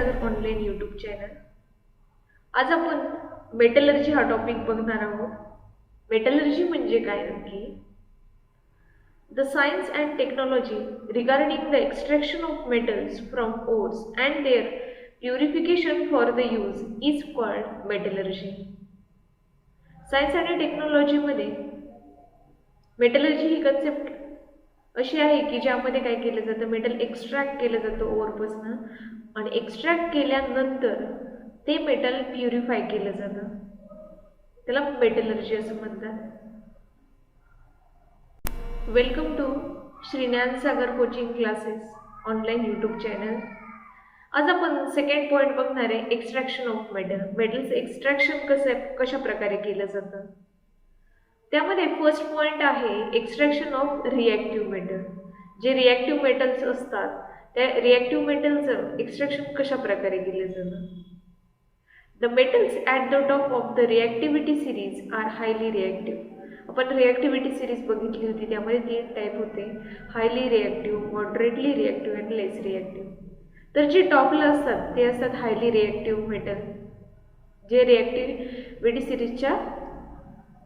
सागर online YouTube channel. आज आपण metallurgy हा टॉपिक बघणार आहोत. मेटलर्जी म्हणजे काय नक्की? The science and technology regarding the extraction of metals from ores and their purification for the use is called metallurgy. Science आणि टेक्नॉलॉजीमध्ये मेटलर्जी ही कन्सेप्ट अशी आहे की ज्यामध्ये काय केलं जातं, मेटल एक्स्ट्रॅक्ट केलं जातं ओरपासून आणि एक्स्ट्रॅक्ट केल्यानंतर ते मेटल प्युरिफाय केलं जातं, त्याला मेटलर्जी असं म्हणतात. Welcome to Shridnyan Sagar coaching classes online YouTube channel. आज आपण सेकंड पॉईंट बघणार आहे, एक्स्ट्रॅक्शन ऑफ मेटल. मेटलचं एक्स्ट्रॅक्शन कशा प्रकारे केलं जातं. त्यामध्ये फर्स्ट पॉईंट आहे एक्स्ट्रॅक्शन ऑफ रिॲक्टिव्ह मेटल. जे रिॲक्टिव्ह मेटल्स असतात त्या रिॲक्टिव्ह मेटलचं एक्स्ट्रॅक्शन कशा प्रकारे केलं जातं. The metals at the top of the reactivity series are highly reactive. आपण रिॲक्टिव्हिटी सिरीज बघितली होती, त्यामध्ये 3 टाईप होते, हायली रिॲक्टिव्ह, मॉडरेटली रिॲक्टिव्ह आणि लेस रिॲक्टिव्ह. तर जे टॉपला असतात ते असतात हायली रिॲक्टिव्ह मेटल, जे रिॲक्टिव्हिटी सिरीजच्या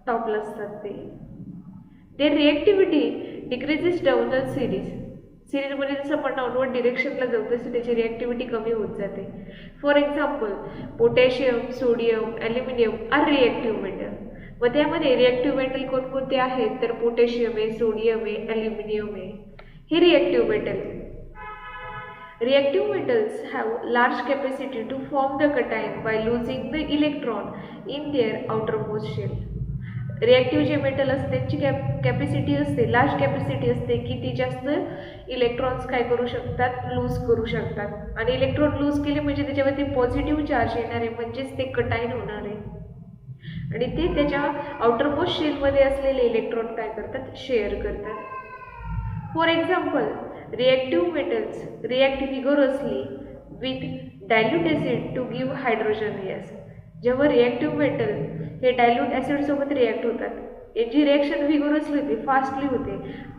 टॉपला असतात. ते रिॲक्टिव्हिटी डिक्रीजेस डाऊन द सिरीजमध्ये जसं आपण डाऊनवर्ड डिरेक्शनला जाऊ तसे त्याची रिॲक्टिव्हिटी कमी होत जाते. For example potassium, sodium, aluminium are reactive metal. व त्यामध्ये रिॲक्टिव्ह मेटल कोणकोणते आहेत तर पोटॅशियम आहे, सोडियम आहे, ॲल्युमिनियम आहे, हे reactive metal. Reactive metals have large capacity to form the cation by losing the electron in their outermost shell. Reactive जे मेटल असते त्यांची कॅपॅसिटी असते, लार्ज कॅपॅसिटी असते की ती जास्त इलेक्ट्रॉन्स काय करू शकतात, लूज करू शकतात. आणि इलेक्ट्रॉन लूज केले म्हणजे त्याच्यावरती पॉझिटिव्ह चार्ज येणार आहे, म्हणजेच ते कटाईन होणार आहे आणि ते त्याच्या आउटरमोस्ट शेलमध्ये असलेले इलेक्ट्रॉन काय करतात, शेअर करतात. For example reactive metals react vigorously with dilute acid to give hydrogen gas. जेव्हा रिॲक्टिव्ह मेटल हे डायल्यूट ॲसिड सोबत रिॲक्ट होतात, याची रिॲक्शन व्हिगोरसली होते, फास्टली होते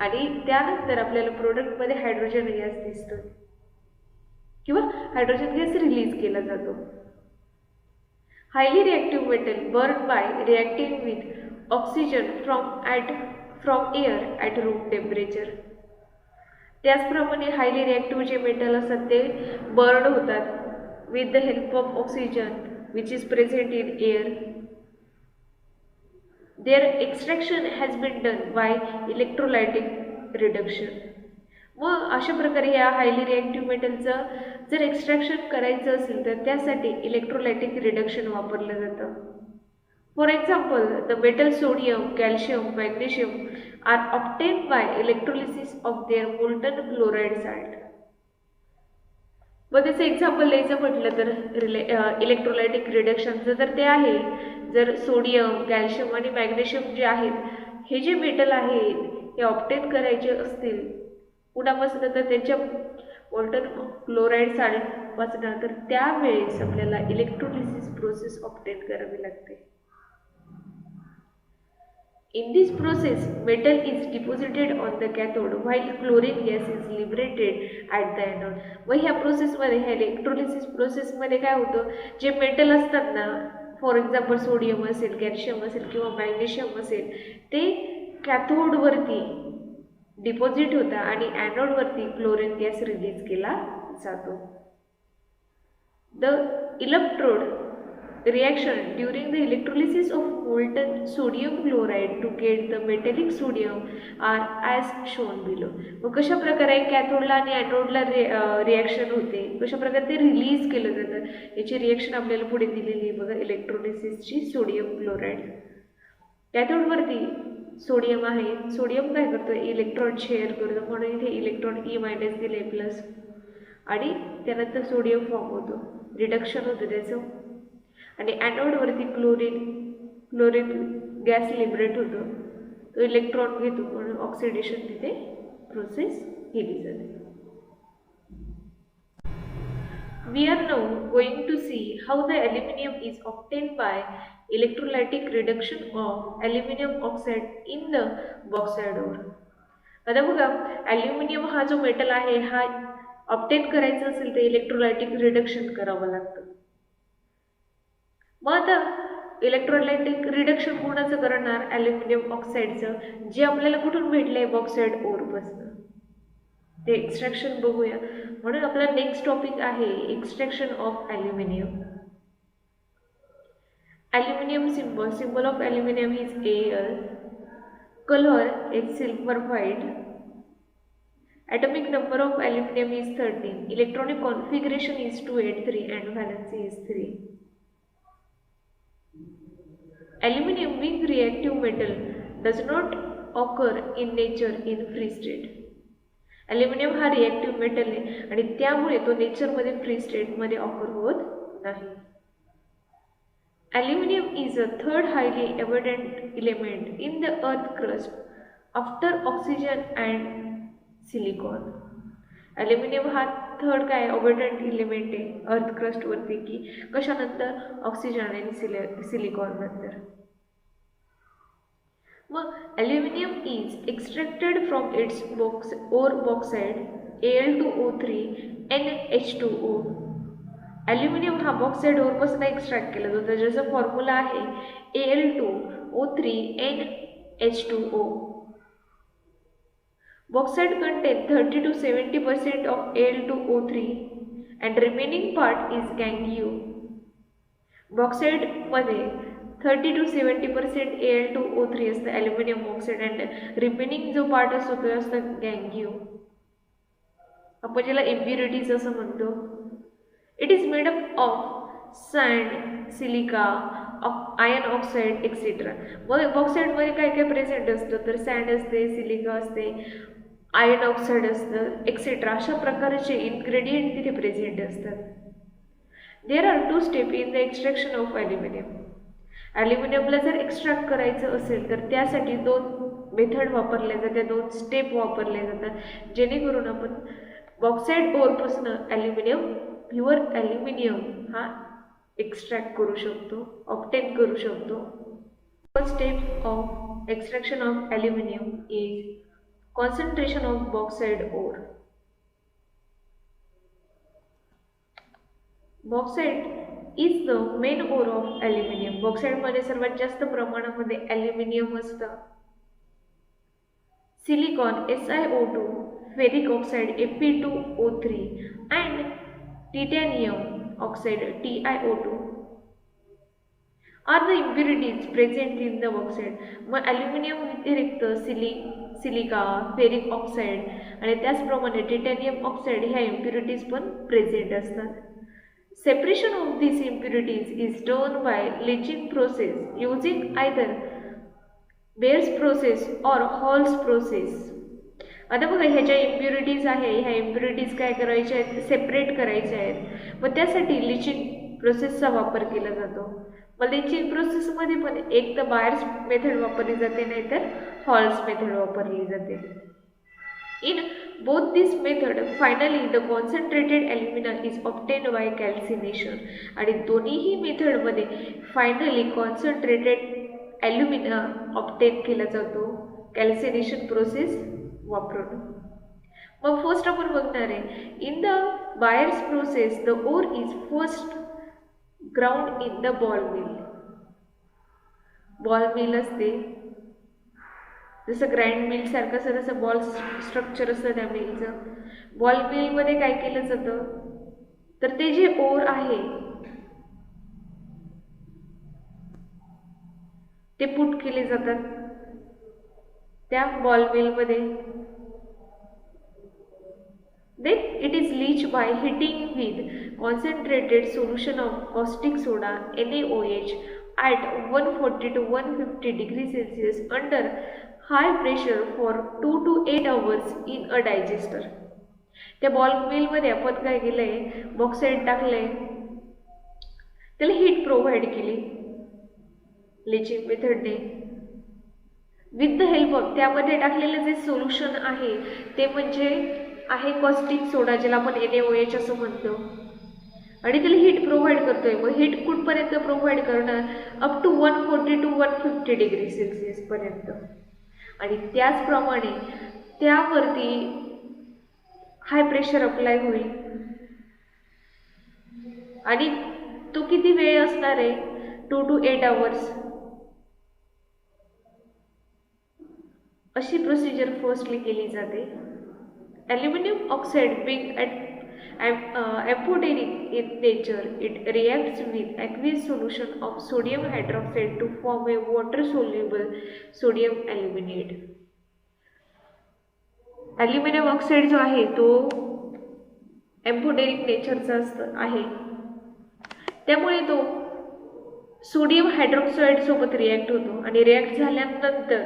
आणि त्यानंतर आपल्याला प्रोडक्टमध्ये हायड्रोजन गॅस दिसतो किंवा हायड्रोजन गॅस रिलीज केला जातो. Highly reactive metal burn by reacting with oxygen from air at room temperature. त्याचप्रमाणे हायली रिॲक्टिव्ह जे मेटल असतात ते बर्न होतात with the help of oxygen which is present in air. Their extraction has been done by electrolytic reduction. मग अशा प्रकारे या highly reactive मेटलचं जर एक्स्ट्रॅक्शन करायचं असेल तर त्यासाठी इलेक्ट्रोलायटिक रिडक्शन वापरलं जातं. For example, the metal sodium, calcium, magnesium are obtained by electrolysis of their molten chloride salt. व त्याचं एक्झाम्पल द्यायचं म्हटलं तर इलेक्ट्रोलायटिक रिडक्शनचं तर ते आहे, जर सोडियम, कॅल्शियम आणि मॅग्नेशियम जे आहेत हे जे मेटल आहेत हे ऑब्टेन करायचे असतील कुणापासून तर त्यांच्या मोल्टन क्लोराईड साल्टपासून, तर त्यावेळेस आपल्याला इलेक्ट्रोलिसिस प्रोसेस ऑब्टेन करावी लागते. In this process, metal is deposited on the cathode while chlorine gas is liberated at the anode. व ह्या प्रोसेसमध्ये, ह्या इलेक्ट्रोलिसिस प्रोसेसमध्ये काय होतं, जे मेटल असतात ना, फॉर एक्झाम्पल सोडियम असेल, कॅल्शियम असेल किंवा मॅग्नेशियम असेल, ते कॅथोडवरती डिपॉझिट होतं आणि ॲनोडवरती क्लोरीन गॅस रिलीज केला जातो. The electrode reaction during the electrolysis of molten sodium chloride to get the metallic sodium are as shown below. मग कशा प्रकारे कॅथोडला आणि ॲनोडला रिॲक्शन होते, कशा प्रकारे ते रिलीज केलं जातं याची रिॲक्शन आपल्याला पुढे दिलेली आहे बघा. इलेक्ट्रोलिसिसची सोडियम क्लोराईड, कॅथोडवरती सोडियम आहे, सोडियम काय करतो, इलेक्ट्रॉन शेअर करतो, म्हणून इथे इलेक्ट्रॉन E- दिले प्लस आणि त्यानंतर सोडियम फॉर्म होतो, रिडक्शन होतं त्याचं आणि ॲनोडवरती क्लोरीन गॅस लिबरेट होतो, तो इलेक्ट्रॉन घेतो म्हणून ऑक्सिडेशन तिथे प्रोसेस केली जाते. We are now going to see how the aluminium is obtained by electrolytic reduction of aluminum oxide in the bauxite ore. आता बघा, ॲल्युमिनियम हा जो मेटल आहे हा ऑब्टेन करायचं असेल तर इलेक्ट्रोलायटिक रिडक्शन करावं लागतं. मग आता इलेक्ट्रोलायटिक रिडक्शन कोणाचं करणार? ॲल्युमिनियम ऑक्साईडचं, जे आपल्याला कुठून भेटलंय? बॉक्साईड ओरपासून. ते एक्स्ट्रॅक्शन बघूया. म्हणून आपला नेक्स्ट टॉपिक आहे extraction of aluminium. Aluminium symbol of aluminum is Al. Color is silver white. Atomic number of aluminum is 13. Electronic configuration is 283 and valency is 3. Aluminum being reactive metal does not occur in nature in free state. Aluminium हा reactive metal आहे आणि त्यामुळे तो नेचरमध्ये free स्टेटमध्ये occur होत नाही. Aluminium is a third highly abundant element in the earth crust after oxygen and silicon. Aluminium हा third काय अबंडंट इलिमेंट आहे अर्थ क्रस्ट वरपैकी, कशानंतर? ऑक्सिजन आणि सिलिकॉन नंतर. मग aluminium is extracted from its or bauxite Al2O3 NH2O. Aluminium हा बॉक्साईड ओरपासून extract केला जातो, ज्याचा फॉर्म्युला आहे Al2O3 NH2O. Bauxite contains 30 to 70% of Al2O3 and remaining part is gangue. Bauxite मध्ये 30 to 70% Al2O3 असतं ॲल्युमिनियम ऑक्साईड अँड रिमेनिंग जो part असतो तो असतो गँग्यू. आपण ज्याला इम्प्युरिटीज असं म्हणतो. It is made up of sand, silica, iron oxide etcetera. मग बॉक्साईडमध्ये काय काय प्रेझेंट असतं तर सँड असते, सिलिका असते, आयर्न ऑक्साईड असतं एक्सेट्रा. अशा प्रकारचे इन्ग्रेडियंट तिथे प्रेझेंट असतात. There are 2 step in the extraction of aluminium. ॲल्युमिनियमला जर एक्स्ट्रॅक्ट करायचं असेल तर त्यासाठी 2 मेथड वापरल्या जातात, 2 स्टेप वापरल्या जातात, जेणेकरून आपण बॉक्साईड ओरपासून प्युअर ॲल्युमिनियम हा एक्स्ट्रॅक्ट करू शकतो, ऑब्टेन करू शकतो. First step of extraction of aluminium is concentration of bauxite ore. Bauxite is the main ore of aluminium. बॉक्साईडमध्ये सर्वात जास्त प्रमाणामध्ये ॲल्युमिनियम असतं. Silicon SiO2, ferric oxide Fe2O3 and titanium oxide TiO2 are the impurities present in the bauxite. मग aluminium व्यतिरिक्त silica, ferric oxide आणि त्याचप्रमाणे titanium oxide ह्या इम्प्युरिटीज पण प्रेझेंट असतात. Separation of these impurities is done by leaching process using either Bayer's process or Hall's process. आता बघा ह्या ज्या इम्प्युरिटीज आहे ह्या इम्प्युरिटीज काय करायच्या आहेत? सेपरेट करायच्या आहेत. मग त्यासाठी लिचिंग प्रोसेसचा वापर केला जातो. मग लिचिंग प्रोसेसमध्ये पण एक तर बायर्स मेथड वापरली जाते नाहीतर हॉल्स मेथड वापरली जाते. In both this method finally the concentrated alumina is obtained by calcination. आणि दोन्हीही मेथडमध्ये फायनली कॉन्सन्ट्रेटेड ॲल्युमिना ऑब्टेन केला जातो कॅल्सिनेशन प्रोसेस वापरून. मग फर्स्ट आपण बघणार आहे in the buyers process the ore is first ground in the ball mill. Ball mill असते जसं ग्राइंड मिल सारखं असं तसं बॉल स्ट्रक्चर असतं त्या मिलचं. बॉल मिलमध्ये काय केलं जातं तर ते जे ओर आहे ते पुट केले जातात त्या बॉल मिलमध्ये. Then it is leached by heating with concentrated solution of caustic soda NaOH at 140 to 150 degrees Celsius under high pressure for 2 to 8 hours in a digester. त्या बॉल मिलमध्ये आपण काय केलंय बॉक्साईड टाकलंय, त्याला हीट प्रोव्हाइड केली leaching मेथडने. With the help of त्यामध्ये टाकलेलं जे सोल्युशन आहे ते म्हणजे आहे कॉस्टिक सोडा ज्याला आपण NaOH असं म्हणतो. आणि त्याला हीट प्रोव्हाइड करतोय. मग हीट कुठपर्यंत प्रोव्हाइड करणार? Up to 140 to 150 degree Celsius पर्यंत. आणि त्याचप्रमाणे त्यावरती हाय प्रेशर अप्लाय होईल आणि तो किती वेळ असणार आहे 2 to 8 hours. अशी प्रोसिजर फर्स्टली केली जाते. Aluminium oxide being amphoteric in nature, it reacts with aqueous solution of sodium hydroxide to form a water-soluble sodium aluminate. Aluminium oxide जो आहे तो एम्फोटेरिक नेचरचा आहे, त्यामुळे तो सोडियम हायड्रॉक्साईड सोबत रिॲक्ट होतो आणि रिॲक्ट झाल्यानंतर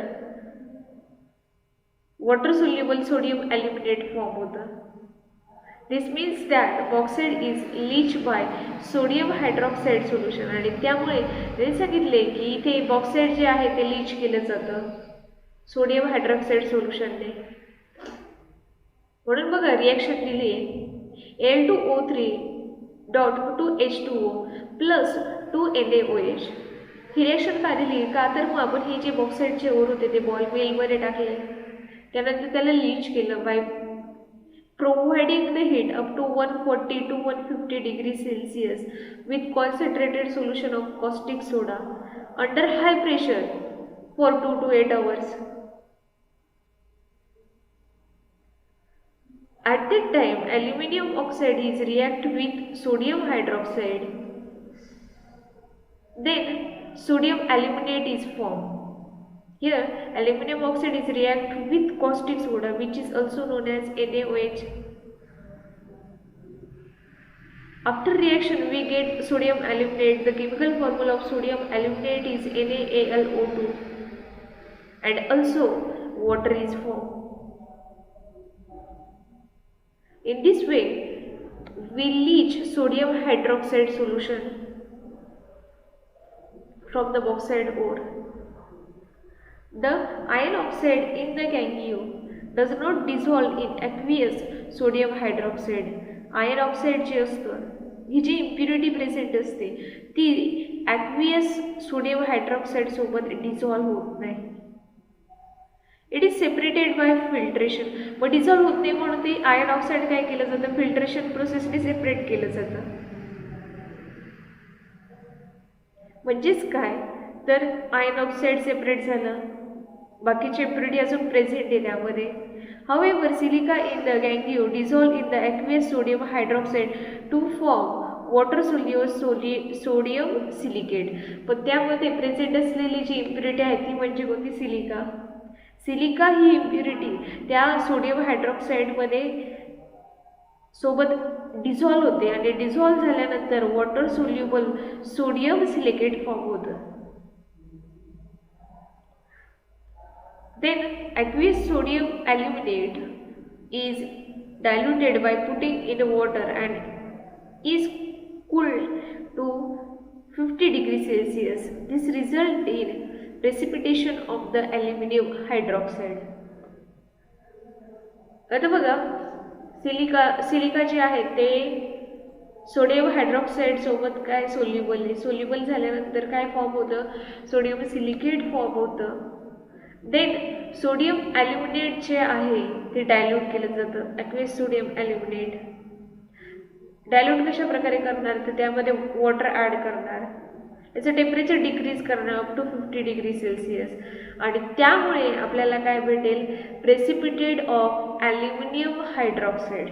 water soluble sodium aluminate form होतं. This means that bauxite is leach by sodium hydroxide solution. आणि त्यामुळे त्यांनी सांगितले की इथे बॉक्साईड जे आहे ते लीच केलं जातं सोडियम हायड्रॉक्साईड सोल्युशनने. म्हणून बघा रिॲक्शन दिली आहे Al2O3.2H2O प्लस 2NaOH. ही रिॲक्शन का दिली का तर मग आपण हे जे बॉक्साईडचे ओर होते ते बॉल मिलमध्ये टाकले, त्यानंतर त्याला लीच केलं bye providing the heat up to 140 to 150 degrees Celsius with concentrated solution of caustic soda under high pressure for 2 to 8 hours. At that time, aluminum oxide is react with sodium hydroxide. Then sodium aluminate is formed. Here, aluminum oxide is react with caustic soda, which is also known as NaOH. After reaction, we get sodium aluminate. The chemical formula of sodium aluminate is NaAlO2, and also water is formed. In this way, we leach sodium hydroxide solution from the bauxite ore. The iron oxide in the gangue does not dissolve in aqueous sodium hydroxide. Ion oxide जे असतं ही जी impurity present असते ती aqueous sodium hydroxide सोबत dissolve होत नाही. It is separated by filtration. मग dissolve होत नाही म्हणून ते आयन ऑक्साईड काय केलं जातं फिल्ट्रेशन प्रोसेसने सेपरेट केलं जातं. म्हणजेच काय तर आयन ऑक्साईड सेपरेट झालं, बाकीची इम्प्युरिटी अजून प्रेझेंट आहे त्यामध्ये. However, silica in the gangue dissolve in the aqueous sodium hydroxide to form water soluble sodium silicate. पण त्यामध्ये प्रेझेंट असलेली जी इम्प्युरिटी आहे ती म्हणजे कोणती सिलिका. सिलिका ही इम्प्युरिटी त्या सोडियम हायड्रॉक्साईडमध्ये सोबत डिझॉल्व्ह होते आणि डिझॉल्व्ह झाल्यानंतर water soluble sodium silicate form होतं. Then aqueous sodium aluminate is diluted by putting in water and is cooled to 50 degrees Celsius. This results in precipitation of the aluminum hydroxide. आता बघा silica जे आहे ते sodium hydroxide सोबत काय soluble झाल्यानंतर काय फॉर्म होतं सोडियम सिलिकेट फॉर्म होतं. देन सोडियम ॲल्युमिनेट जे आहे ते डायल्यूट केलं जातं. ॲक्वेस सोडियम ॲल्युमिनेट डायल्यूट कशा प्रकारे करणार तर त्यामध्ये वॉटर ॲड करणार, त्याचं टेम्परेचर डिक्रीज करणार अप टू 50 डिग्री सेल्सिअस आणि त्यामुळे आपल्याला काय भेटेल precipitate of aluminium hydroxide.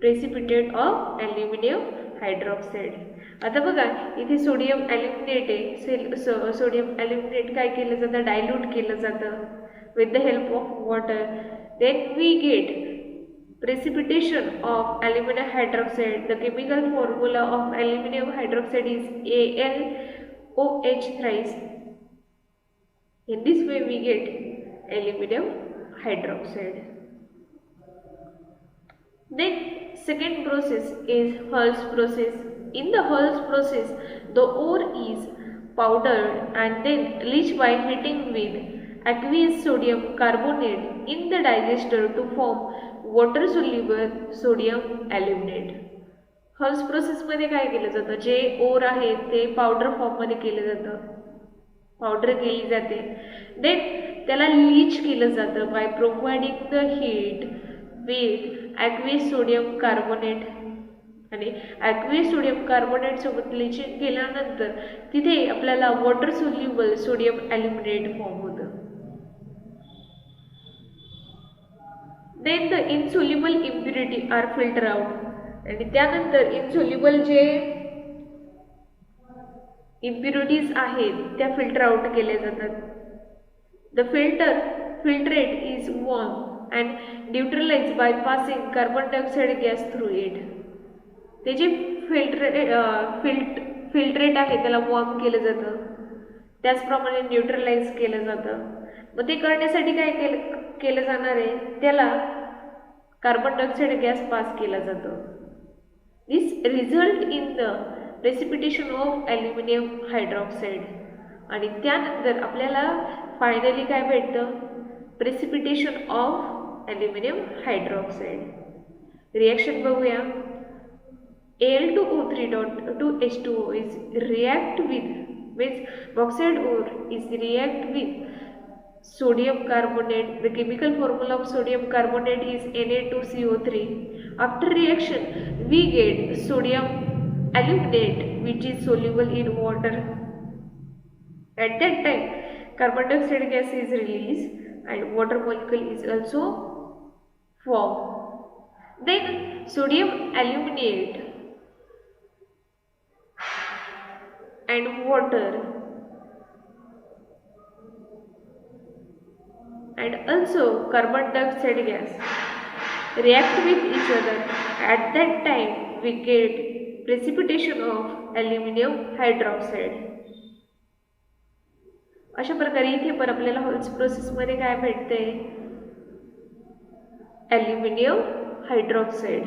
Precipitate of aluminium hydroxide. आता बघा इथे सोडियम ॲल्युमिनेट आहे. सोडियम ॲल्युमिनेट काय केलं जातं डायल्यूट केलं जातं with the help of water. Then we get precipitation of aluminum hydroxide. The chemical formula of aluminum hydroxide is AlOH thrice. In this way we get aluminum hydroxide. Then second process is Hall's process. In the Hall's process, the ore is powdered and then leached by heating with aqueous sodium carbonate in the digester to form water soluble sodium aluminate. Hulls प्रोसेसमध्ये काय केलं जातं जे or आहे ते powder फॉर्ममध्ये केलं जातं, पावडर केली जाते. देन त्याला लीच केलं जातं by providing the heat with aqueous sodium carbonate. आणि ॲक्वियस सोडियम कार्बोनेट सोबत लिचिंग केल्यानंतर तिथे आपल्याला water soluble sodium aluminate form होतं. Then the insoluble impurity are filter out. आणि त्यानंतर इनसोल्युबल जे इम्प्युरिटीज आहेत त्या फिल्टर आउट केल्या जातात. The filtrate is warm and neutralized by passing carbon dioxide gas through it. ते जे फिल्ट्रेट आहे त्याला वॉर्म केलं जातं, त्याचप्रमाणे न्यूट्रलाइज केलं जातं. मग ते करण्यासाठी काय केलं जाणार आहे, त्याला कार्बन डायऑक्साईड गॅस पास केला जातो. This result in the precipitation of aluminium hydroxide. आणि त्यानंतर आपल्याला फायनली काय भेटतं, precipitation of aluminium hydroxide. Reaction बघूया. Al2O3.2H2O is react with bauxite ore is react with sodium carbonate. The chemical formula of sodium carbonate is Na2CO3. After reaction we get sodium aluminate which is soluble in water. At that time carbon dioxide gas is released and water molecule is also formed. Then sodium aluminate and water and also carbon dioxide gas react with each other. At that time we get precipitation of aluminum hydroxide. अशा प्रकारे इथे पण आपल्याला holes प्रोसेसमध्ये काय भेटते, aluminium hydroxide,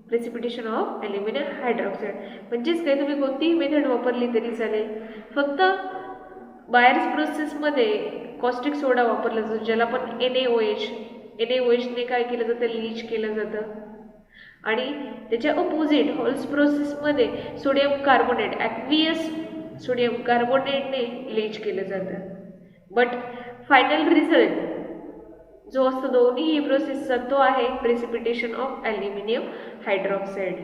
precipitation of aluminium hydroxide. म्हणजेच काय, तुम्ही कोणतीही मेथड वापरली तरी चालेल, फक्त बायर्स प्रोसेसमध्ये कॉस्टिक सोडा वापरला जातो, ज्याला आपण NaOH ने काय केलं जातं, लीच केलं जातं. आणि त्याच्या अपोजिट होल्स प्रोसेसमध्ये सोडियम कार्बोनेट, ॲक्वियस सोडियम कार्बोनेटने लीच केलं जातं. बट फायनल रिझल्ट जो असतो दोन्ही प्रोसेसचा तो आहे प्रेसिपिटेशन ऑफ ॲल्युमिनियम हायड्रॉक्साईड,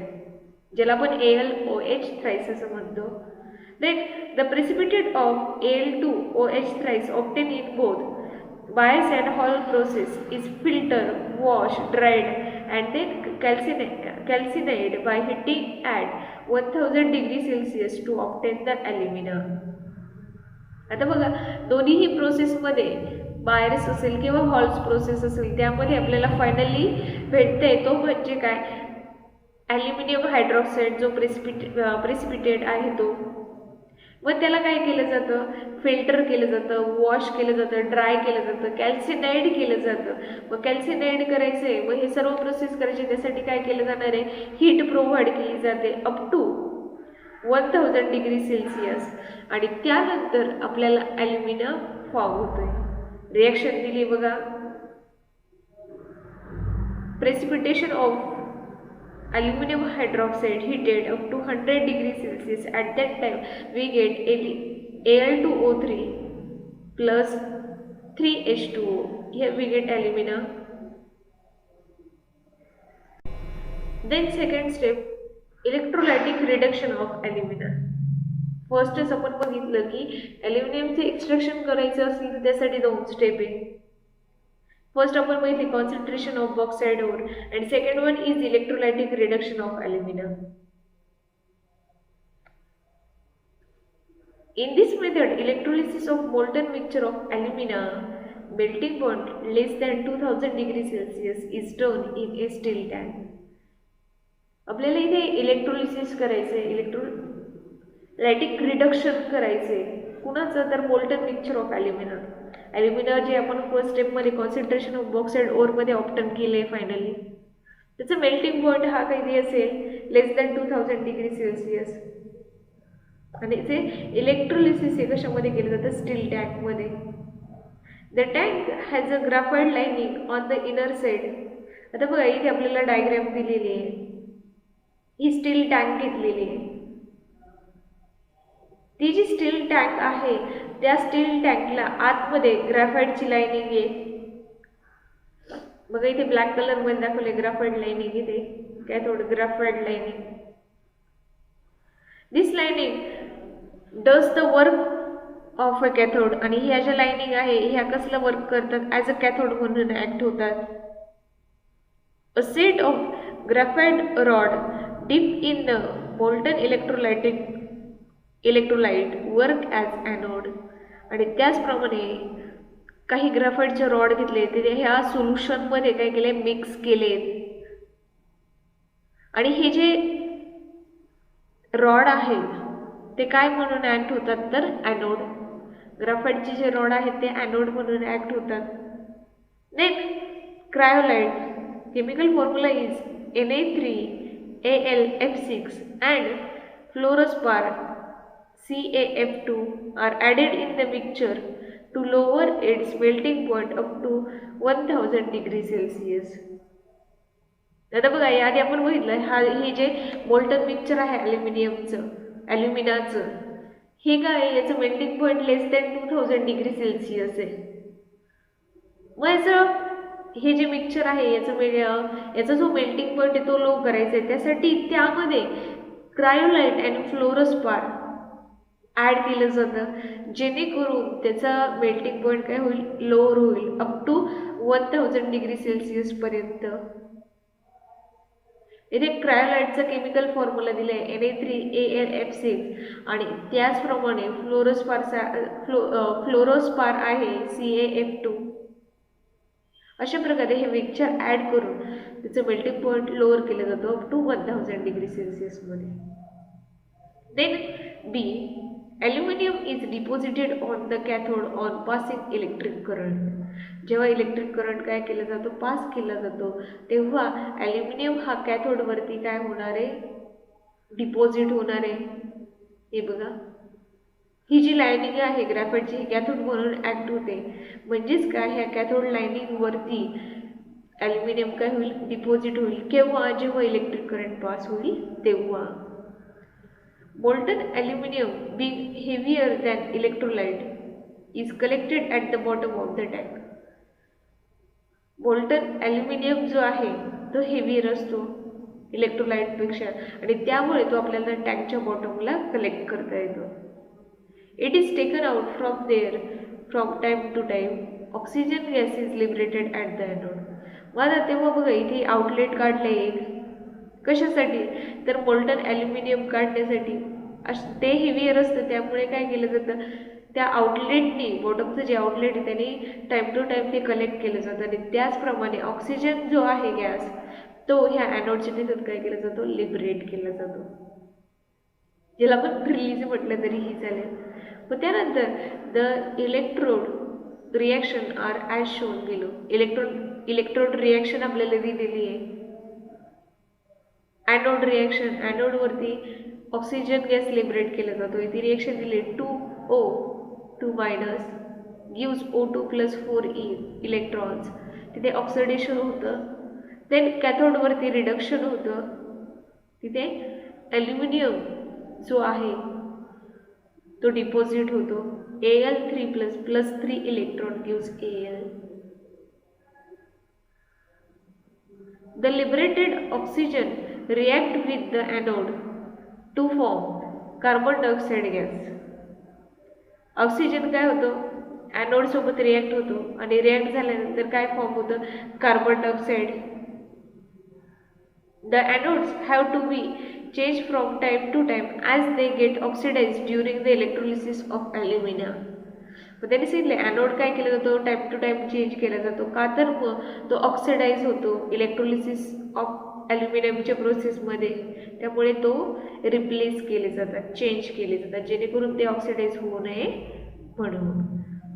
ज्याला आपण AlOH थ्राईस असं म्हणतो. Then the precipitate of Al2OH thrice obtain in both Bayer's and Hall process is filter, wash, dried and then calcined by heating at 1000 degree Celsius to obtain the alumina. आता बघा, दोन्हीही प्रोसेसमध्ये buyers असेल किंवा halls process असेल त्यामध्ये आपल्याला finally भेटते तो म्हणजे काय, ॲल्युमिनियम हायड्रॉक्साईड जो प्रेसिपिटेट आहे तो. मग त्याला काय केलं जातं, फिल्टर केलं जातं, वॉश केलं जातं, ड्राय केलं जातं, कॅल्सिनाइड केलं जातं. मग कॅल्सिनाइड करायचं आहे, मग हे सर्व प्रोसेस करायचे, त्यासाठी काय केलं जाणार आहे, हीट प्रोव्हाइड केली जाते अप टू 1000 डिग्री सेल्सिअस. आणि त्यानंतर आपल्याला ॲल्युमिना फॉर्म होतोय. रिॲक्शन दिली बघा, precipitation of aluminum hydroxide heated up to 100 degree Celsius. At that time we get Al2O3 plus 3H2O. Here we get alumina. Then second step, electrolytic reduction of alumina. फर्स्टच आपण बघितलं की ॲल्युमिनियमचे extraction करायचं असेल तर त्यासाठी दोन स्टेप आहे. First आपण बघितली concentration of bauxite ore and second one is electrolytic reduction of alumina. In this method, electrolysis of molten mixture of alumina melting point less than 2000 degree Celsius is done in a steel tank. आपल्याला इथे electrolysis करायचे, electrolytic reduction करायचे कुणाचं, तर molten mixture of ॲल्युमिना जे आपण first स्टेपमध्ये concentration of बॉक्साईड ओरमध्ये ऑप्टन केलं आहे फायनली, त्याचं मेल्टिंग पॉईंट हा काही असेल लेस दॅन 2000 डिग्री सेल्सिअस. आणि ते इलेक्ट्रोलिसिस हे कशामध्ये केलं जातं, स्टील टँकमध्ये. The tank has a graphite lining on the inner side. आता बघा इथे आपल्याला डायग्राम दिलेली आहे, ही स्टील टँक घेतलेली आहे. ती जी स्टील टँक आहे त्या स्टील टँकला आतमध्ये ग्रॅफाईटची लाईनिंग आहे. बघा इथे ब्लॅक कलर मध्ये दाखवले ग्रॅफाईट लाईनिंग, इथे cathode graphite lining. This lining does the work of a cathode. आणि ह्या ज्या लाईनिंग आहे ह्या कसलं वर्क करतात, ॲज अ कॅथोड म्हणून ऍक्ट होतात. A set of graphite rod dip in the molten electrolyte work as anode. आणि त्याचप्रमाणे काही ग्रॅफाईटचे रॉड घेतले ते ह्या सोल्युशनमध्ये काय केले, मिक्स केले. आणि हे जे रॉड आहेत ते काय म्हणून ऍक्ट होतात तर ॲनोड. ग्रॅफाईटचे जे रॉड आहेत ते ॲनोड म्हणून ऍक्ट होतात. Then cryolite chemical formula is Na3Al(F6) and fluorspar CaF2 are added in the mixture to lower its melting point up to 1000 degree Celsius. आता बघा याआधी आपण बघितलं हे जे मोल्टन मिक्सचर आहे ॲल्युमिनाचं, हे काय याचं मेल्टिंग पॉईंट लेस दॅन 2000 डिग्री सेल्सिअस आहे. मग याचं हे जे मिक्सचर आहे याचा जो मेल्टिंग पॉईंट आहे तो लो करायचा आहे. त्यासाठी त्यामध्ये क्रायोलाइट आणि फ्लोरोस्पार ॲड केलं जातं, जेणेकरून त्याचा मेल्टिंग पॉईंट काय होईल, लोअर होईल अप टू 1000 डिग्री सेल्सिअस पर्यंत. इथे क्रायोलाइटचा केमिकल फॉर्म्युला दिला आहे Na3Al(F6) आणि त्याचप्रमाणे फ्लोरोस्पार आहे CaF2. अशा प्रकारे हे मिक्सचर ॲड करून त्याचं मेल्टिंग पॉईंट लोअर केलं जातं अप टू 1000 डिग्री सेल्सिअसमध्ये. Then B, aluminium is deposited on the cathode on passing electric current. जेव्हा इलेक्ट्रिक करंट काय केला जातो, पास केला जातो, तेव्हा ॲल्युमिनियम हा कॅथोडवरती काय होणार आहे, डिपॉझिट होणार आहे. हे बघा ही जी लाईनिंग आहे ग्रॅफाईटची ही कॅथोड म्हणून ऍक्ट होते. म्हणजेच काय, ह्या कॅथोड लाईनिंगवरती ॲल्युमिनियम काय होईल, डिपॉझिट होईल. केव्हा, जेव्हा इलेक्ट्रिक करंट पास होईल तेव्हा. Molten aluminum being heavier than electrolyte is collected at the bottom of the tank. Molten aluminum जो आहे तो हेवियर असतो इलेक्ट्रोलाइटपेक्षा आणि त्यामुळे तो आपल्याला टँकच्या बॉटमला कलेक्ट करता येतो. It is taken out from there from time to time. Oxygen gas is liberated at the anode. मला तेव्हा बघा इथे आउटलेट काढले एक, कशासाठी तर मोल्टन ॲल्युमिनियम काढण्यासाठी. ते हेवियर असतं त्यामुळे काय केलं जातं, त्या आउटलेटनी बॉटमचं जे आउटलेट आहे त्याने टाईम टू टाईम ते कलेक्ट केलं जातं. आणि त्याचप्रमाणे ऑक्सिजन जो आहे गॅस तो ह्या ॲनोडच्या तिथं काय केला जातो, लिबरेट केला जातो, ज्याला आपण रिलीज म्हटलं तरीही चालेल. मग त्यानंतर the electrode reaction are as shown below. Electrode reaction आपल्याला दिलेली आहे. ॲनोड रिॲक्शन, ॲनोडवरती ऑक्सिजन गॅस लिबरेट केला जातो. इथे रिॲक्शन दिली 2O 2 minus gives O2 + 4E electrons. तिथे ऑक्सिडेशन होतं. देन कॅथोडवरती रिडक्शन होतं. तिथे ॲल्युमिनियम जो आहे तो डिपॉझिट होतो. Al3+ + 3 electron gives Al. The liberated oxygen react with the anode to form carbon dioxide gas. Oxygen काय होतं, ॲनोड सोबत रिॲक्ट होतो आणि रिॲक्ट झाल्यानंतर काय फॉर्म होतं, carbon dioxide. The anodes have to be change from time to time as they get oxidise during the electrolysis of aluminium. मग त्यांनी सांगितलं ॲनोड काय केला जातो, टाइम टू टाइम चेंज केला जातो. का तर मग तो ऑक्सिडाइज होतो इलेक्ट्रोलिसिस ऑफ ॲल्युमिनियमच्या प्रोसेसमध्ये, त्यामुळे तो रिप्लेस केले जातात, चेंज केले जातात, जेणेकरून ते ऑक्सिडाइज होऊ नये म्हणून.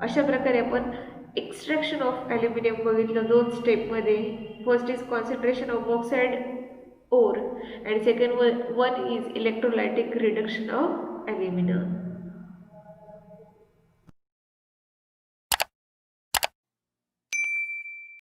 अशा प्रकारे आपण एक्स्ट्रॅक्शन ऑफ ॲल्युमिनियम बघितलं 2 स्टेपमध्ये. First is concentration of oxide ore and second one is electrolytic reduction of aluminium.